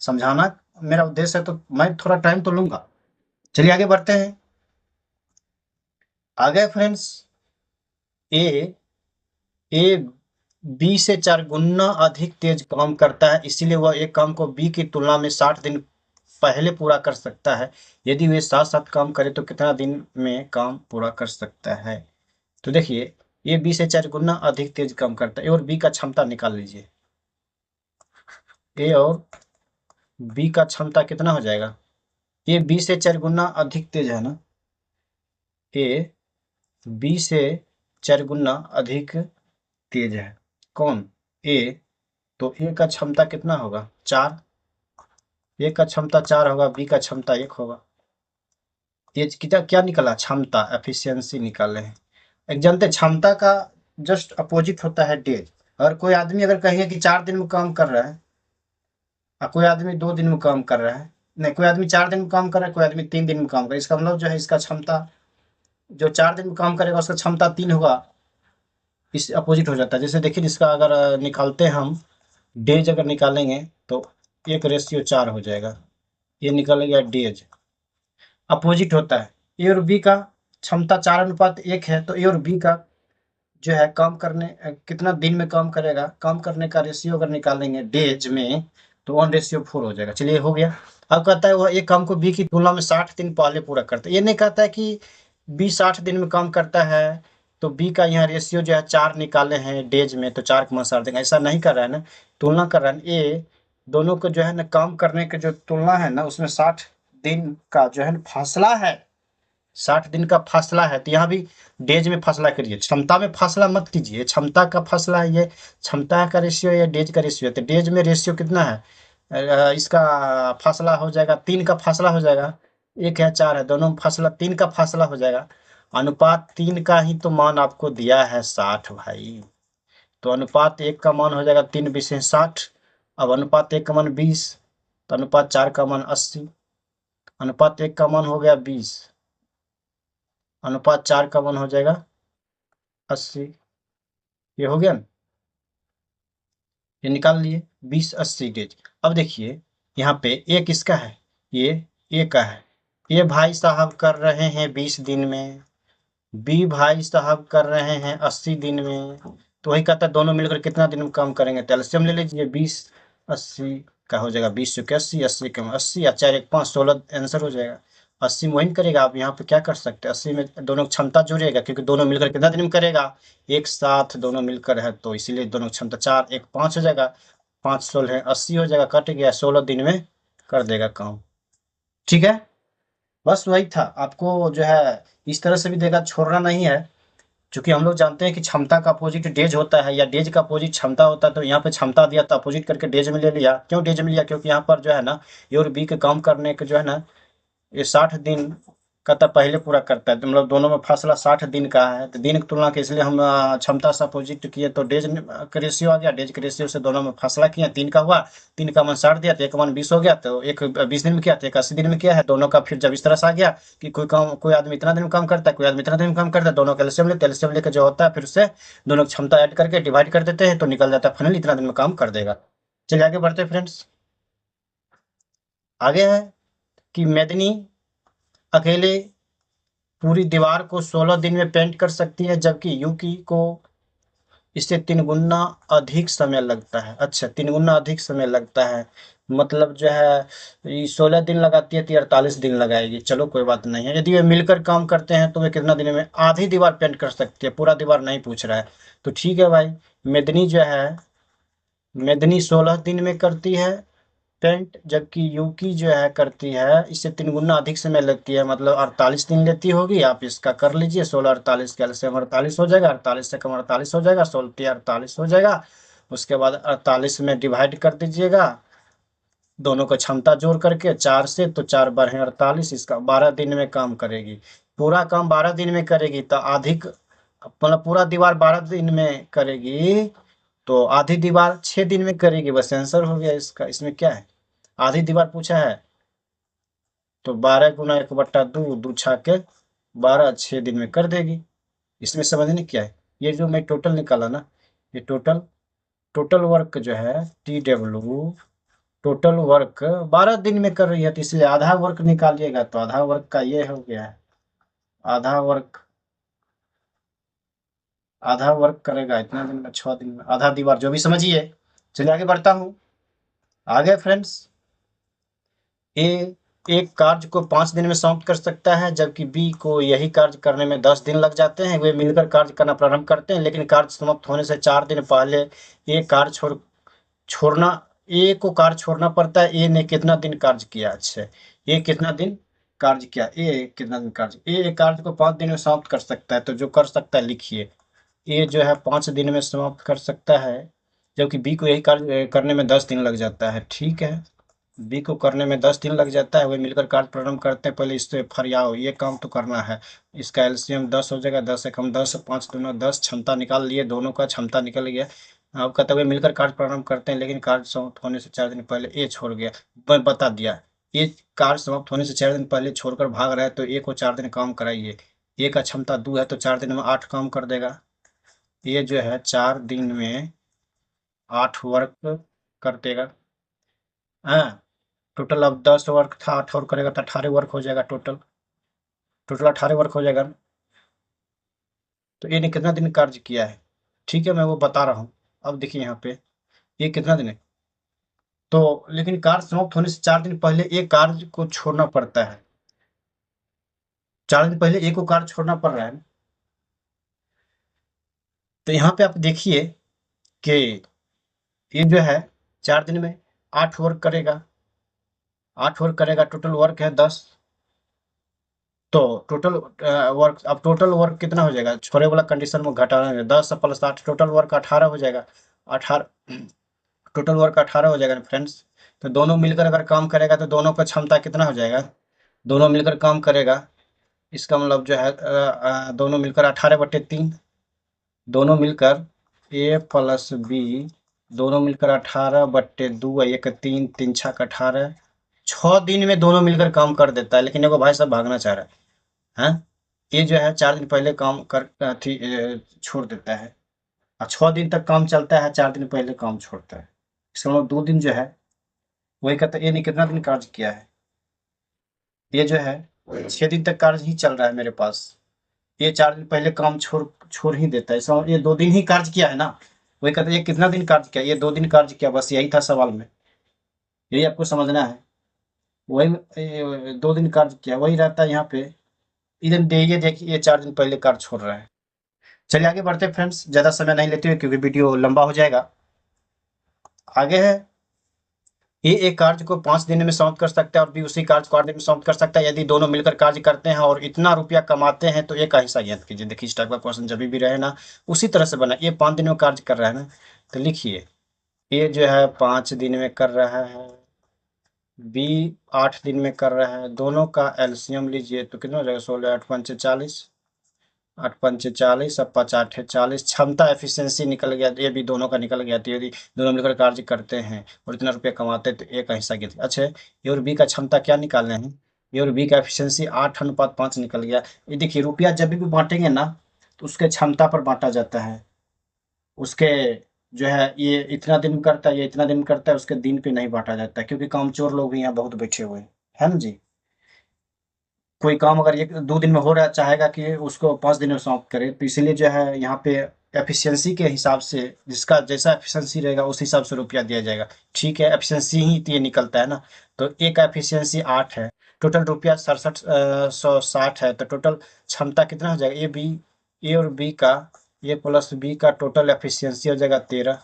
समझाना मेरा उद्देश्य है तो मैं थोड़ा टाइम तो लूंगा। चलिए आगे बढ़ते हैं। आगे फ्रेंड्स, ए ए बी से 4 गुना अधिक तेज काम करता है, इसीलिए वह एक काम को बी की तुलना में 60 दिन पहले पूरा कर सकता है। यदि वे साथ साथ काम करे तो कितना दिन में काम पूरा कर सकता है? तो देखिए ये बी से 4 गुना अधिक तेज काम करता है। ए और बी का क्षमता निकाल लीजिए। ए और बी का क्षमता कितना हो जाएगा? ए बी से 4 गुना अधिक तेज है ना, ए बी से 4 गुना अधिक तेज है। कौन? ए। तो ए का क्षमता कितना होगा? 4। ए का क्षमता 4 होगा, बी का क्षमता 1 होगा। ये क्या क्या निकला? क्षमता, एफिशिएंसी निकाले हैं। एक जानते हैं, क्षमता का जस्ट अपोजिट होता है डेज। अगर कोई आदमी अगर कहेगा कि 4 दिन में काम कर रहा है, और कोई आदमी 2 दिन में काम कर रहा है, नहीं, कोई आदमी 4 दिन में काम कर रहा है, कोई आदमी 3 दिन में काम कर रहा है, इसका मतलब जो है इसका क्षमता, जो 4 दिन में काम करेगा उसका क्षमता 3 होगा। इस अपोजिट हो जाता है। जैसे देखिए, इसका अगर निकालते हैं हम, डेज अगर निकालेंगे तो 1:4 हो जाएगा। ये निकल गया डेज। अपोजिट होता है। ए और बी का क्षमता 4:1 है, तो ए और बी का जो है काम करने कितना दिन में काम करेगा, काम करने का रेशियो अगर निकालेंगे डेज में, तो 1:4 हो जाएगा। चलिए, हो गया। अब कहता है वह एक काम को बी की तुलना में 60 दिन पहले पूरा करता है। ये नहीं कहता है कि बी 60 दिन में काम करता है, तो बी का यहाँ रेशियो जो है 4 निकाले हैं डेज में, तो 4 को 60 देंगे, ऐसा नहीं कर रहा है ना, तुलना कर रहा है। ए दोनों को जो है ना काम करने की जो तुलना है ना, उसमें 60 दिन का जो है ना फासला है, 60 दिन का फासला है। तो यहाँ भी डेज में फासला करिए, क्षमता में फासला मत कीजिए। क्षमता का फासला है ये, क्षमता का रेशियो या डेज का रेशियो है। तो डेज में रेशियो कितना है? इसका फासला हो जाएगा 3 का फासला हो जाएगा। 1 है 4 है, दोनों में फासला 3 का फासला हो जाएगा। अनुपात 3 का ही तो मान आपको दिया है 60 भाई। तो अनुपात 1 का मान हो जाएगा 3 20 60। अब अनुपात 1 का मान 20, तो अनुपात 4 का मान 80। अनुपात 1 का मान हो गया 20, अनुपात 4 का मान हो जाएगा 80। ये हो गया ना, ये निकाल लिए 20 80 डेज। अब देखिए यहाँ पे ए किसका है? ये ए का है। ए भाई साहब कर रहे हैं 20 दिन में, बी भाई साहब कर रहे हैं 80 दिन में। तो वही कहता है दोनों मिलकर कितना दिन में काम करेंगे। तो एलसीएम ले लीजिए, 20 80 का हो जाएगा 20 के 80 के 80 या 4 1 5 16 आंसर हो जाएगा। 80 में वही करेगा। आप यहाँ पे क्या कर सकते हैं, 80 में दोनों क्षमता जुड़ेगा, क्योंकि दोनों मिलकर कितना दिन में करेगा, एक साथ दोनों मिलकर है, तो इसीलिए दोनों क्षमता 4 1 5 हो जाएगा। 5 16 80 हो जाएगा, कट गया, 16 दिन में कर देगा काम। ठीक है, बस वही था। आपको जो है इस तरह से भी देगा, छोड़ना नहीं है। चूंकि हम लोग जानते हैं कि क्षमता का अपोजिट डेज होता है, या डेज का अपोजिट क्षमता होता है, तो यहाँ पे क्षमता दिया तो अपोजिट करके डेज में ले लिया। क्यों डेज में लिया? क्योंकि यहाँ पर जो है ना, ए और बी के काम करने के जो है ना, ये 60 दिन का तो पहले पूरा करता है, तो मतलब दोनों में फासला 60 दिन का है। तो दिन की तुलना के इसलिए हम क्षमता से अपोजिट किए, तो डेज का रेशियो आ गया। डेज के रेशियो से दोनों में फासला किया, 3 का हुआ, 3 का मान 60 दिया, तो 1 का मान 20 हो गया। तो एक 20 दिन में किया, तो एक 80 दिन में किया है दोनों का। फिर जब इस तरह से आ गया कि कोई आदमी इतना दिन में काम करता है, कोई आदमी इतना दिन में काम करता है, दोनों का एलसीएम लेकर जो होता है, फिर उससे दोनों की क्षमता ऐड करके डिवाइड कर देते हैं, तो निकल जाता है फाइनल इतना दिन में काम कर देगा। चलिए आगे बढ़ते फ्रेंड्स। आगे है कि मेदनी अकेले पूरी दीवार को 16 दिन में पेंट कर सकती है, जबकि यूकी को इससे 3 गुना अधिक समय लगता है। अच्छा, 3 गुना अधिक समय लगता है, मतलब जो है ये 16 दिन लगाती है, तो 48 दिन लगाएगी। चलो कोई बात नहीं है। यदि वे मिलकर काम करते हैं तो वे कितना दिन में आधी दीवार पेंट कर सकती है, पूरा दीवार नहीं पूछ रहा है। तो ठीक है भाई, मेदनी जो है, मेदनी 16 दिन में करती है पेंट, जबकि यूकी जो है करती है, इससे 3 गुना अधिक समय लगती है, मतलब 48 दिन लेती होगी। आप इसका कर लीजिए, 16 48 के एलसीएम 48 हो जाएगा, 48 से कम 48 हो जाएगा, 16 48 हो जाएगा। उसके बाद 48 में डिवाइड कर दीजिएगा दोनों का क्षमता जोड़ करके 4 से, तो 4 बारह 48, इसका 12 दिन में काम करेगी। पूरा काम 12 दिन में करेगी, तो अधिक मतलब पूरा दीवार 12 दिन में करेगी, तो आधी दीवार 6 दिन में करेगी। बस आंसर हो गया इसका। इसमें क्या है, आधी दीवार पूछा है, तो 12 गुना 1/2, 2 छाके 12, 6 दिन में कर देगी। इसमें समझने क्या है, ये जो मैं टोटल निकाला ना, ये टोटल टोटल वर्क जो है TW, टोटल वर्क 12 दिन में कर रही है, तो इसलिए आधा वर्क निकालिएगा, तो आधा वर्क का ये हो गया है। आधा वर्क, आधा वर्क करेगा इतना दिन में, 6 दिन में आधा दीवार, जो भी समझिए। चलिए आगे बढ़ता हूँ। आगे फ्रेंड्स, ए एक कार्य को 5 दिन में समाप्त कर सकता है, जबकि बी को यही कार्य करने में 10 दिन लग जाते हैं। वे मिलकर कार्य करना प्रारंभ करते हैं, लेकिन कार्य समाप्त होने से 4 दिन पहले ये कार्य छोड़ना ए को कार्य छोड़ना पड़ता है। ए ने कितना दिन कार्य किया? अच्छा, ए कितना दिन कार्य किया? ए कितना दिन कार्य? ए कार्य को 5 दिन में समाप्त कर सकता है, तो जो कर सकता है लिखिए। ए जो है 5 दिन में समाप्त कर सकता है, जबकि बी को यही कार्य करने में 10 दिन लग जाता है। ठीक है, बी को करने में 10 दिन लग जाता है। वे मिलकर कार्य प्रारंभ करते हैं। पहले इससे फरियाओ, ये काम तो करना है। इसका एलसीएम 10 हो जाएगा। 10 एक हम 10, 5 दूना 10, क्षमता निकाल लिए, दोनों का क्षमता निकल गया। अब कहते हुए मिलकर कार्य प्रारंभ करते हैं, लेकिन कार्य समाप्त होने से 4 दिन पहले ए छोड़ गया। मैं बता दिया, ये कार्य समाप्त होने से 4 दिन पहले छोड़कर भाग रहा है, तो ए को 4 दिन काम कराइए। ए का क्षमता 2 है, तो 4 दिन में 8 काम कर देगा। ये जो है 4 दिन में 8 वर्क कर देगा। हाँ, टोटल अब 10 वर्क था, 8 और करेगा तो 18 वर्क हो जाएगा। टोटल टोटल 18 वर्क हो जाएगा। तो ये ने कितना दिन कार्य किया है? ठीक है, मैं वो बता रहा हूँ। अब देखिए यहाँ पे ये कितना दिन है, तो लेकिन कार्य समाप्त होने से 4 दिन पहले एक कार्य को छोड़ना पड़ता है। 4 दिन पहले एक को कार्य छोड़ना पड़ रहा है। तो यहाँ पे आप देखिए कि ये जो है 4 दिन में 8 वर्क करेगा। 8 वर्क करेगा, टोटल वर्क है 10। तो टोटल वर्क, अब टोटल वर्क कितना हो जाएगा? छोरे वाला कंडीशन में घटाना है, 10 प्लस 8, टोटल वर्क 18 हो जाएगा। 18 टोटल वर्क 18 हो जाएगा फ्रेंड्स। तो दोनों मिलकर अगर काम करेगा तो दोनों का क्षमता कितना हो जाएगा? दोनों मिलकर काम करेगा, इसका मतलब जो है दोनों मिलकर 18/3। दोनों मिलकर ए प्लस बी, दोनों मिलकर 18/2, एक 3, 3 छक 18। 6 दिन में दोनों मिलकर काम कर देता है, लेकिन देखो भाई साहब भागना चाह रहा है। हैं? ये जो है 4 दिन पहले काम कर छोड़ देता है, और 6 दिन तक काम चलता है, 4 दिन पहले काम छोड़ता है। इसका मतलब 2 दिन जो है, वही कहता है। ये नहीं कितना दिन कार्य किया है? ये जो है 6 दिन तक कार्य ही चल रहा है मेरे पास। ये 4 दिन पहले काम छोड़ छोड़ ही देता है। इसका मतलब ये 2 दिन ही कार्य किया है ना। वही कहता है ये कितना दिन कार्य किया? ये 2 दिन कार्य किया, बस यही था सवाल में। यही आपको समझना है। वही 2 दिन कार्य किया, वही रहता है यहाँ पे। इधर ये देखिए, ये 4 दिन पहले कार्य छोड़ रहा है। चलिए आगे बढ़ते हैं फ्रेंड्स, ज़्यादा समय नहीं लेते हुए, क्योंकि वीडियो लंबा हो जाएगा। आगे है, ए एक कार्य को 5 दिन में समाप्त कर सकता है और बी उसी कार्य को 8 दिन में समाप्त कर सकता है, यदि दोनों मिलकर कार्य करते हैं और इतना रुपया कमाते हैं, तो ए का हिस्सा ज्ञात कीजिए। देखिए इस टाइप का क्वेश्चन जब भी रहे ना, उसी तरह से बना। ये 5 दिन में कार्य कर रहा है ना, तो लिखिए ए जो है 5 दिन में कर रहा है, बी 8 दिन में कर रहा है। दोनों का एलसीएम लीजिए तो कितना हो जाएगा? 16, 8 पंचे 40, 8 पंचे 40, और 5 8 40। क्षमता एफिशिएंसी निकल गया, ये भी दोनों का निकल गया। तो यदि दोनों मिलकर कार्य करते हैं और इतना रुपया कमाते हैं, तो ए का हिस्सा कितना? अच्छा, ए और बी का क्षमता क्या निकालना है? ए और बी का एफिशिएंसी 8:5 निकल गया। ये देखिए, रुपया जब भी बांटेंगे ना, तो उसके क्षमता पर बांटा जाता है। उसके जो है, ये इतना दिन करता है, ये इतना दिन करता है, उसके दिन पे नहीं बांटा जाता है, क्योंकि कामचोर लोग भी यहाँ बहुत बैठे हुए हैं, है ना जी। कोई काम अगर 1-2 दिन में हो रहा है, चाहेगा कि उसको 5 दिन में समाप्त करे, तो इसीलिए जो है यहाँ पे एफिशिएंसी के हिसाब से, जिसका जैसा एफिशिएंसी रहेगा उस हिसाब से रुपया दिया जाएगा। ठीक है, एफिशिएंसी ही तो ये निकलता है ना। तो ए का एफिशिएंसी 8 है, टोटल रुपया 67,160 है, तो टोटल क्षमता कितना हो जाएगा? ए और बी का, ए प्लस बी का टोटल एफिशिएंसी हो जाएगा 13।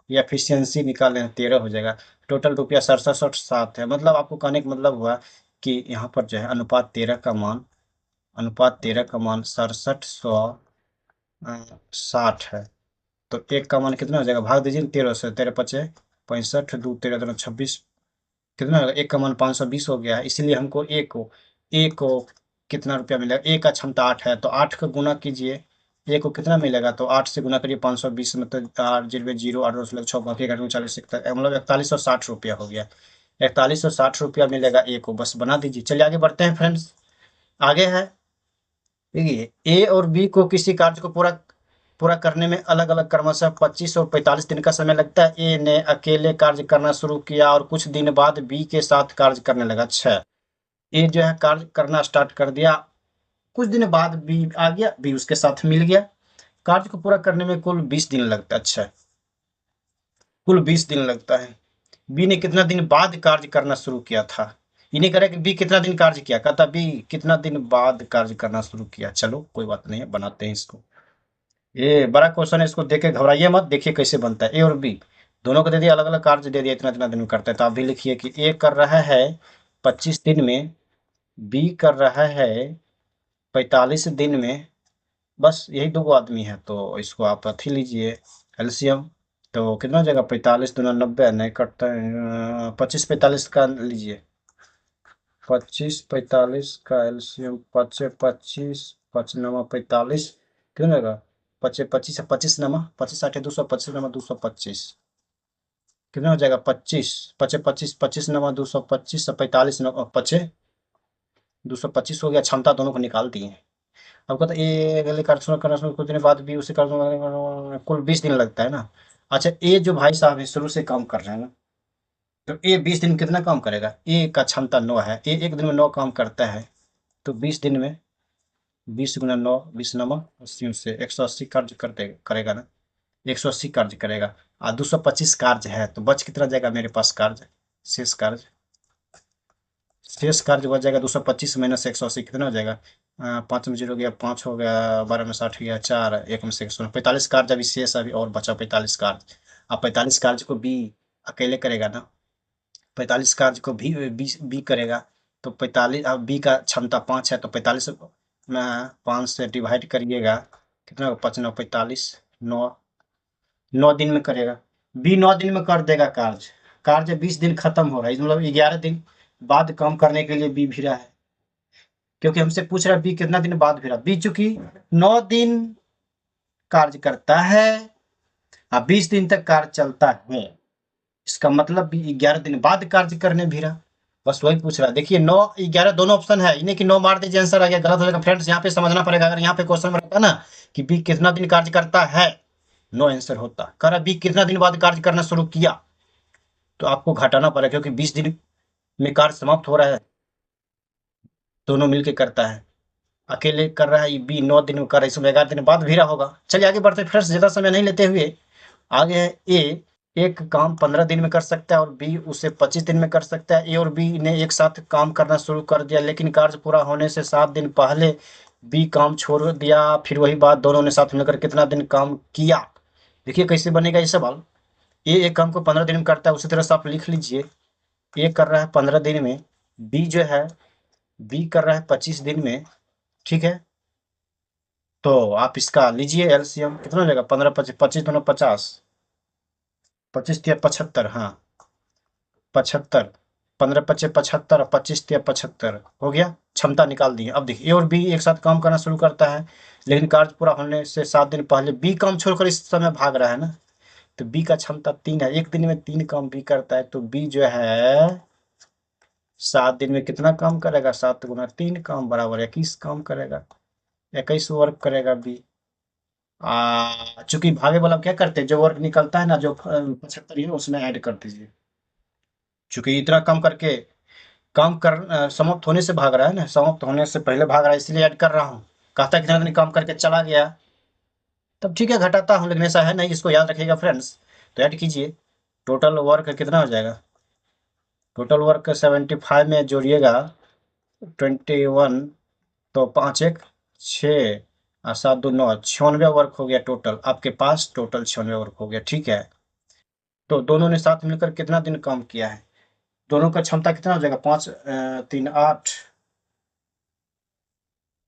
ये एफिशिएंसी निकालें, 13 हो जाएगा। टोटल रुपया 67,7 है। मतलब आपको कहने का मतलब हुआ कि यहाँ पर जो है अनुपात 13 का मान 67,160 है। तो एक का मान कितना हो जाएगा? भाग दीजिए 13 से, 13 पचे 65, 2 13 13 26, कितना होगा? एक का मान 520 हो गया है। इसलिए हमको ए को कितना रुपया मिलेगा? ए का क्षमता 8 है, तो 8 का गुना कीजिए, ए को कितना मिलेगा? तो 8 से गुना करिए, 520, मतलब 8 जीरो 0, 8 2 6, बाकी 40, मतलब 4160 रुपया हो गया। 4160 रुपया मिलेगा ए को, बस बना दीजिए। चलिए आगे बढ़ते हैं फ्रेंड्स। आगे है, देखिए ए और बी को किसी कार्य को पूरा पूरा करने में अलग अलग क्रमशः 25 और 45 दिन का समय लगता है। ए ने अकेले कार्य करना शुरू किया और कुछ दिन बाद बी के साथ कार्य करने लगा। अच्छा, ए जो है कार्य करना स्टार्ट कर दिया, कुछ दिन बाद बी आ गया, बी उसके साथ मिल गया। कार्य को पूरा करने में कुल 20 दिन लगता है। अच्छा, कुल 20 दिन लगता है। बी ने कितना दिन बाद कार्य करना शुरू किया था? ये नहीं करे कि बी कितना दिन कार्य किया, कहता बी कितना दिन बाद कार्य करना शुरू किया। चलो कोई बात नहीं है, बनाते हैं इसको। ये बड़ा क्वेश्चन है, इसको देख के घबराइए मत, देखिए कैसे बनता है। ए और बी दोनों को दे दिया, अलग अलग कार्य दे दिया, इतना इतना दिन में करता है। तो आप भी लिखिए कि ए कर रहा है 25 दिन में, बी कर रहा है 45 दिन में। बस यही दो आदमी है, तो इसको आप अथी लीजिए एलसीएम। तो कितना हो जाएगा, 45 दूना 90, नहीं कटता है, 25 45 का लीजिए। 25 45 का एलसीएम, 25 25 नमा 45, क्यों रहेगा 25 25 25 नमा 25 8 225 225, कितना हो जाएगा 25 25 25 25 नमा 225 45 पचे 225 हो गया। क्षमता दोनों को निकाल दिए। अब कहता ए अगले कार्य करना शुरू कुछ दिन बाद भी उसे कार्य कुल 20 दिन लगता है ना। अच्छा, ए जो भाई साहब है शुरू से काम कर रहे हैं ना, तो ए 20 दिन कितना काम करेगा, ए का क्षमता 9 है, ए एक दिन में 9 काम करता है। तो 20 दिन में 20 × 9 20 नमा 80 से 180 कार्य करते करेगा ना, 180 कार्य करेगा। 225 कार्य है, तो बच कितना जाएगा मेरे पास कार्य, शेष कार्य। शेष कार्य बच जाएगा 225 माइनस 180, कितना हो जाएगा, 5 में 0 गया, 5 हो गया, 12 में 60 गया, 4 1 में से 116, 45 कार्य अभी शेष, अभी और बचा 45 कार्य। अब 45 कार्य को बी अकेले करेगा ना, 45 कार्य को भी बी करेगा। तो 45, अब बी का क्षमता 5 है, तो 45 में 5 से डिवाइड करिएगा, कितना होगा, 5 9 45, 9 दिन में करेगा। बी 9 दिन में कर देगा कार्य। कार्य 20 दिन खत्म हो रहा है, मतलब 11 दिन बाद काम करने के लिए बी भिड़ा है, क्योंकि हमसे पूछ रहा है बी कितना दिन बाद भिड़ा। बी चूंकि 9 दिन कार्य करता है और 20 दिन तक कार्य चलता है, इसका मतलब भी 11 दिन बाद कार्य करने भिड़ा। बस वही पूछ रहा है। देखिए 9 11 दोनों ऑप्शन है, इन्हें कि 9 मार दीजिए, आंसर आ गया, गलत हो जाएगा फ्रेंड्स। यहाँ पे समझना पड़ेगा, अगर यहाँ पे क्वेश्चन में रहता ना कि बी कितना दिन कार्य करता है, 9 आंसर होता। कर बी कितना दिन बाद कार्य करना शुरू किया, तो आपको घटाना पड़ेगा, क्योंकि 20 दिन में कार्य समाप्त हो रहा है, दोनों मिलके करता है। अकेले कर रहा है बी, 9 दिन में कर रहा है, इसमें 11 दिन बाद भी रहा होगा। चलिए आगे बढ़ते फ्रेंड्स, ज्यादा समय नहीं लेते हुए। आगे है ए, एक काम 15 दिन में कर सकता है और बी उसे 25 दिन में कर सकता है। ए और बी ने एक साथ काम करना शुरू कर दिया, लेकिन कार्य पूरा होने से 7 दिन पहले बी काम छोड़ दिया। फिर वही बात, दोनों ने साथ मिलकर कितना दिन काम किया। देखिए कैसे बनेगा ये सवाल। ए एक काम को 15 दिन में करता है, उसी तरह से आप लिख लीजिए, ए कर रहा है 15 दिन में, बी जो है बी कर रहा है 25 दिन में, ठीक है। तो आप इसका लीजिए एलसीएम, कितना हो जाएगा, 15 25 25 दोनों 50, 25 तिया 75, हाँ 75, 15 पच्चे 75 और 25 तिया 75 हो गया। क्षमता निकाल दी। अब देखिए ए और बी एक साथ काम करना शुरू करता है, लेकिन कार्य पूरा होने से 7 दिन पहले बी काम छोड़कर इस समय भाग रहा है ना, तो बी का क्षमता 3 है, एक दिन में 3 काम बी करता है। तो बी जो है 7 दिन में कितना काम करेगा, 7 × 3 काम बराबर 21 काम करेगा, 21 वर्क करेगा बी। चूंकि भागे वाला क्या करते हैं, जो वर्क निकलता है ना, जो 75 है उसमें ऐड कर दीजिए। चूंकि इतना कम करके काम कर समाप्त होने से भाग रहा है ना, समाप्त होने से पहले भाग रहा है, इसलिए ऐड कर रहा हूँ। कहता है कितना दिन काम करके चला गया, तब ठीक है घटाता हूँ, लेकिन ऐसा है नहीं, इसको याद रखिएगा फ्रेंड्स। तो ऐड कीजिए, टोटल वर्क कितना हो जाएगा, टोटल वर्क 75 में जोड़िएगा 21, तो 5 1 6 और 7 2 9, 96 वर्क हो गया टोटल आपके पास, टोटल 96 वर्क हो गया, ठीक है। तो दोनों ने साथ मिलकर कितना दिन काम किया है, दोनों का क्षमता कितना हो जाएगा, 5 3 8,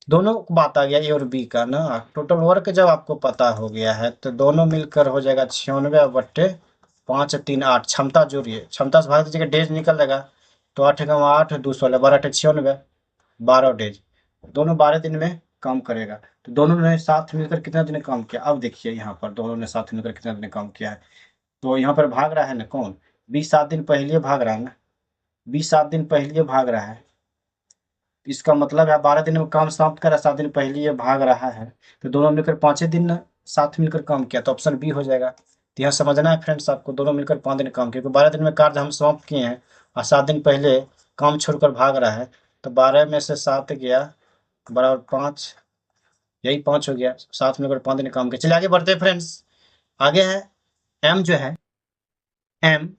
दोनों को बात आ गया ए और बी का ना। टोटल वर्क जब आपको पता हो गया है, तो दोनों मिलकर हो जाएगा 96/5 3 8। क्षमता जोड़िए, क्षमता से भाग दीजिएगा, डेज निकल जाएगा, तो 8 × 8 216, 12 8 96, 12 डेज। दोनों 12 दिन में काम करेगा। तो दोनों ने साथ मिलकर कितना दिन काम किया, अब देखिए यहाँ पर दोनों ने साथ मिलकर कितना दिन काम किया है। तो यहाँ पर भाग रहा है ना कौन, 20 7 दिन पहले भाग रहा है ना, 20 7 दिन पहले भाग रहा है, इसका मतलब है 12 दिन में काम समाप्त करा, 7 दिन पहले ये भाग रहा है। तो दोनों मिलकर 5 दिन साथ मिलकर काम किया, तो ऑप्शन बी हो जाएगा। तो यहाँ समझना है फ्रेंड्स आपको, दोनों मिलकर 5 दिन काम किया, क्योंकि 12 दिन में कार्य हम समाप्त किए हैं और 7 दिन पहले काम छोड़कर भाग रहा है। तो 12 में से 7 गया बराबर 5, यही 5 हो गया, साथ मिलकर 5 दिन काम किया। चलिए आगे बढ़ते हैं फ्रेंड्स। आगे है एम जो है, एम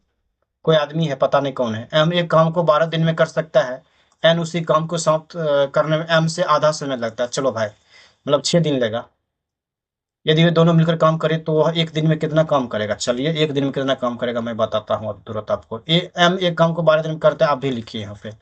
कोई आदमी है, पता नहीं कौन है। एम एक काम को 12 दिन में कर सकता है, एन उसी काम को समाप्त करने में एम से आधा समय लगता है। चलो भाई, मतलब 6 दिन लेगा, यदि वे दोनों मिलकर काम करे तो वह एक दिन में कितना काम करेगा? चलिए एक दिन में कितना काम करेगा मैं बताता हूँ अब तुरंत आपको। एम एक काम को 12 दिन में करता है, आप भी लिखिए यहाँ पे।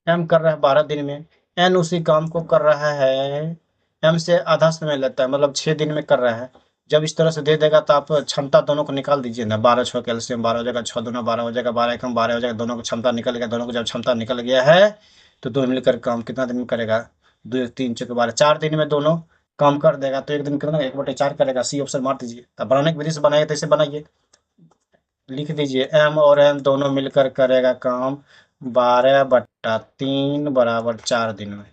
एम कर रहा है 12 दिन में, एन उसी काम को कर रहा है, एम से आधा समय लेता है मतलब 6 दिन में कर रहा है। जब इस तरह से दे देगा तो आप क्षमता दोनों को निकाल दीजिए ना। 12 6 कैल्शियम 12 हो जाएगा, 6 दूना 12 हो जाएगा, 12 एकम 12 हो जाएगा, दोनों को क्षमता निकल गया। दोनों को जब क्षमता निकल गया है तो दोनों मिलकर काम कितना दिन में करेगा? 2 3 चौके 12, 4 दिन में दोनों काम कर देगा। तो एक दिन कितना? 1/4 करेगा। सी ऑप्शन मार दीजिए। अब बनाने की विधि से बनाइए तो इसे बनाइए, लिख दीजिए एम और एन दोनों मिलकर करेगा काम 12/3 बराबर 4 दिन में।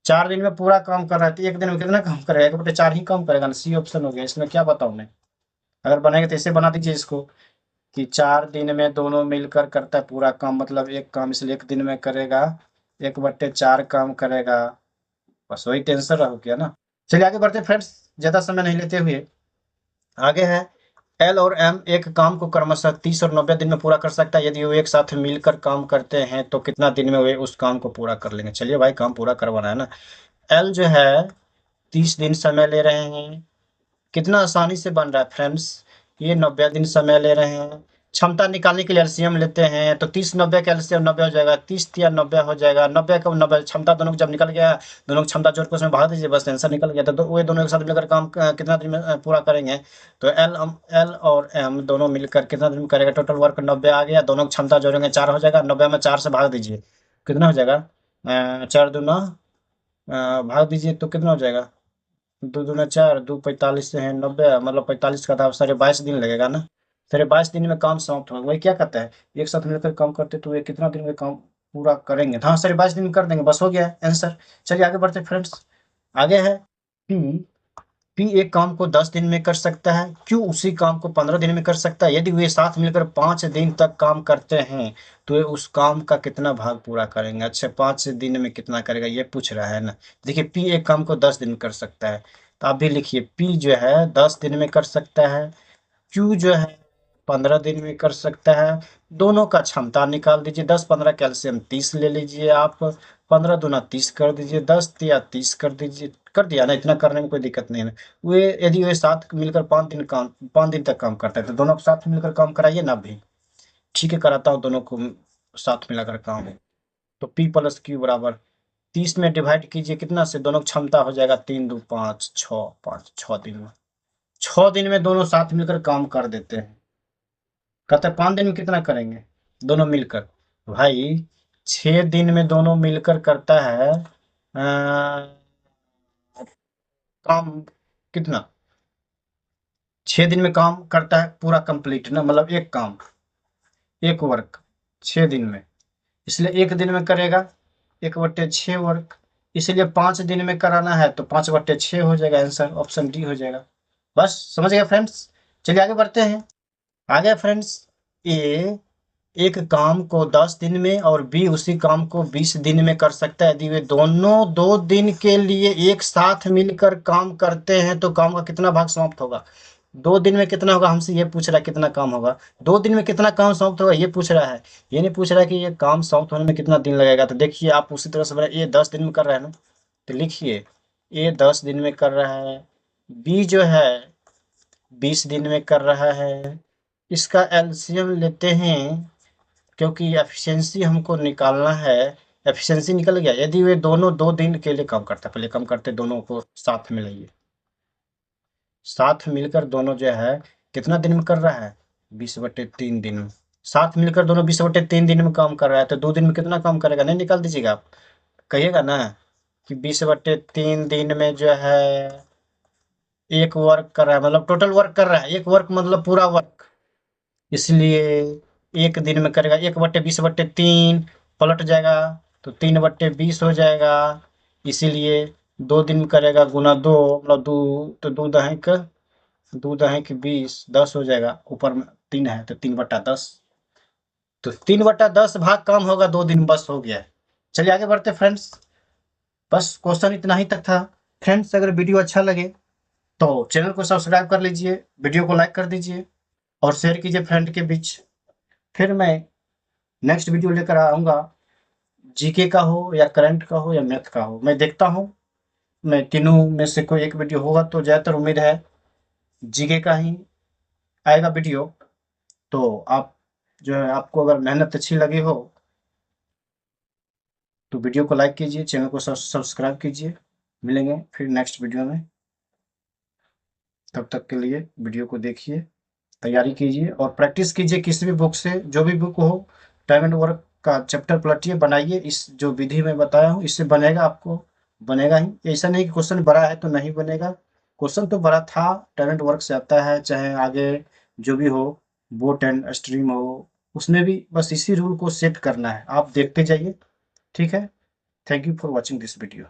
4 दिन में पूरा काम कर रहा है तो एक दिन में कितना काम करेगा? 1/4 ही काम करेगा ना। सी ऑप्शन हो गया। इसमें क्या बताऊं मैं? अगर बनाएंगे तो ऐसे बना दीजिए इसको कि 4 दिन में दोनों मिलकर करता है पूरा काम, मतलब एक काम, इसलिए एक दिन में करेगा 1/4 काम करेगा। बस वही टेंशन हो गया ना। चलिए आगे बढ़ते फ्रेंड्स, ज्यादा समय नहीं लेते हुए आगे है। एल और एम एक काम को क्रमशः 30 और 90 दिन में पूरा कर सकता है। यदि वो एक साथ मिलकर काम करते हैं तो कितना दिन में वे उस काम को पूरा कर लेंगे? चलिए भाई काम पूरा करवाना है ना। एल जो है 30 दिन समय ले रहे हैं, कितना आसानी से बन रहा है फ्रेंड्स। ये 90 दिन समय ले रहे हैं। क्षमता निकालने के लिए एलसीएम लेते हैं तो 30 90 का एलसीएम 90 हो जाएगा, 30 या 90 हो जाएगा, 90 का 90 क्षमता दोनों को जब निकल गया, दोनों की क्षमता जोड़ के उसमें भाग दीजिए, बस आंसर निकल गया। तो वे दोनों एक साथ मिलकर काम कितना दिन में पूरा करेंगे? तो एल और एम दोनों मिलकर कितना दिन में करेगा? टोटल वर्क 90 आ गया, दोनों की क्षमता जोड़ेंगे 4 हो जाएगा, 90 में 4 से भाग दीजिए, कितना हो जाएगा? 4 दूना भाग दीजिए तो कितना हो जाएगा? 2 दूना 4, 2 45 से है 90, मतलब 45 का था, साढ़े 22 दिन लगेगा ना। साढ़े 22 दिन में काम समाप्त होगा। वही क्या कहता है, एक साथ मिलकर काम करते तो ये कितना दिन में काम पूरा करेंगे? हाँ, साढ़े 22 दिन में कर देंगे, बस हो गया आंसर। चलिए आगे बढ़ते फ्रेंड्स। आगे है पी। पी एक काम को 10 दिन में कर सकता है, क्यू उसी काम को 15 दिन में कर सकता है। यदि वे साथ मिलकर 5 दिन तक काम करते हैं तो वे उस काम का कितना भाग पूरा करेंगे? अच्छा, 5 दिन में कितना करेगा ये पूछ रहा है ना। देखिए पी एक काम को 10 दिन में कर सकता है, तो आप भी लिखिए पी जो है 10 दिन में कर सकता है, क्यू जो है 15 दिन में कर सकता है। दोनों का क्षमता निकाल दीजिए, 10 15 कैल्शियम 30 ले लीजिए आप, 15 दूना 30 कर दीजिए, 10 या 30 कर दीजिए, कर दिया ना। इतना करने में कोई दिक्कत नहीं है। वे यदि वे साथ मिलकर 5 दिन तक काम करते हैं तो दोनों को साथ मिलकर काम कराइए ना भी। ठीक है, कराता हूँ दोनों को साथ मिलाकर काम। तो पी प्लस क्यू बराबर 30 में डिवाइड कीजिए कितना से, दोनों की क्षमता हो जाएगा 3 2 5 6 5 6 दिन में। 6 दिन में दोनों साथ मिलकर काम कर देते हैं। कहते हैं 5 दिन में कितना करेंगे दोनों मिलकर? भाई 6 दिन में दोनों मिलकर करता है काम कितना? 6 दिन में काम करता है पूरा कंप्लीट ना, मतलब एक काम, एक वर्क 6 दिन में, इसलिए एक दिन में करेगा 1/6 वर्क। इसलिए 5 दिन में कराना है तो 5/6 हो जाएगा आंसर, ऑप्शन डी हो जाएगा। बस समझ गए फ्रेंड्स। चलिए आगे बढ़ते हैं। आगे फ्रेंड्स, ए एक काम को 10 दिन में और बी उसी काम को 20 दिन में कर सकता है। यदि वे दोनों 2 दिन के लिए एक साथ मिलकर काम करते हैं तो काम का कितना भाग समाप्त होगा? 2 दिन में कितना होगा हमसे ये पूछ रहा है, कितना काम होगा 2 दिन में, कितना काम समाप्त होगा ये पूछ रहा है। ये नहीं पूछ रहा है कि ये काम समाप्त होने में कितना दिन लगेगा। तो देखिए आप उसी तरह से बना, ये 10 दिन में कर रहा है ना, तो लिखिए ये 10 दिन में कर रहा है, बी जो है 20 दिन में कर रहा है। इसका एलसीएम लेते हैं क्योंकि एफिशिएंसी हमको निकालना है। एफिशिएंसी निकल गया। यदि वे दोनों 2 दिन के लिए काम करता है, पहले काम करते दोनों को साथ में लाइए, साथ मिलकर दोनों जो है कितना दिन में कर रहा है? 20/3 दिन में। साथ मिलकर दोनों 20/3 दिन में काम कर रहा है तो 2 दिन में कितना काम करेगा? नहीं निकाल दीजिएगा आप, कहिएगा ना कि 20/3 दिन में जो है एक वर्क कर रहा है, मतलब टोटल वर्क कर रहा है, एक वर्क मतलब पूरा वर्क, इसलिए एक दिन में करेगा 1/20/3 पलट जाएगा तो 3/20 हो जाएगा। इसीलिए 2 दिन में करेगा गुना 2, मतलब 2, तो 2 दहेक 20 10 हो जाएगा, ऊपर में 3 है तो 3/10, तो 3/10 भाग काम होगा 2 दिन, बस हो गया। चलिए आगे बढ़ते फ्रेंड्स। बस क्वेश्चन इतना ही तक था। फ्रेंड्स अगर वीडियो अच्छा लगे तो चैनल को सब्सक्राइब कर लीजिए, वीडियो को लाइक कर दीजिए और शेयर कीजिए फ्रेंड के बीच। फिर मैं नेक्स्ट वीडियो लेकर आऊँगा, जीके का हो या करंट का हो या मैथ का हो, मैं देखता हूँ में तीनों में से कोई एक वीडियो होगा, तो ज़्यादातर उम्मीद है जीके का ही आएगा वीडियो। तो आप जो है, आपको अगर मेहनत अच्छी लगी हो तो वीडियो को लाइक कीजिए, चैनल को सब्सक्राइब कीजिए। मिलेंगे फिर नेक्स्ट वीडियो में। तब तक के लिए वीडियो को देखिए, तैयारी कीजिए और प्रैक्टिस कीजिए किसी भी बुक से, जो भी बुक हो। टाइम एंड वर्क का चैप्टर पलटिए, बनाइए। इस जो विधि मैं बताया हूँ इससे बनेगा, आपको बनेगा ही। ऐसा नहीं कि क्वेश्चन बड़ा है तो नहीं बनेगा, क्वेश्चन तो बड़ा था। टाइम एंड वर्क से आता है, चाहे आगे जो भी हो, बोट एंड स्ट्रीम हो, उसमें भी बस इसी रूल को सेट करना है। आप देखते जाइए। ठीक है। Thank you for watching this video.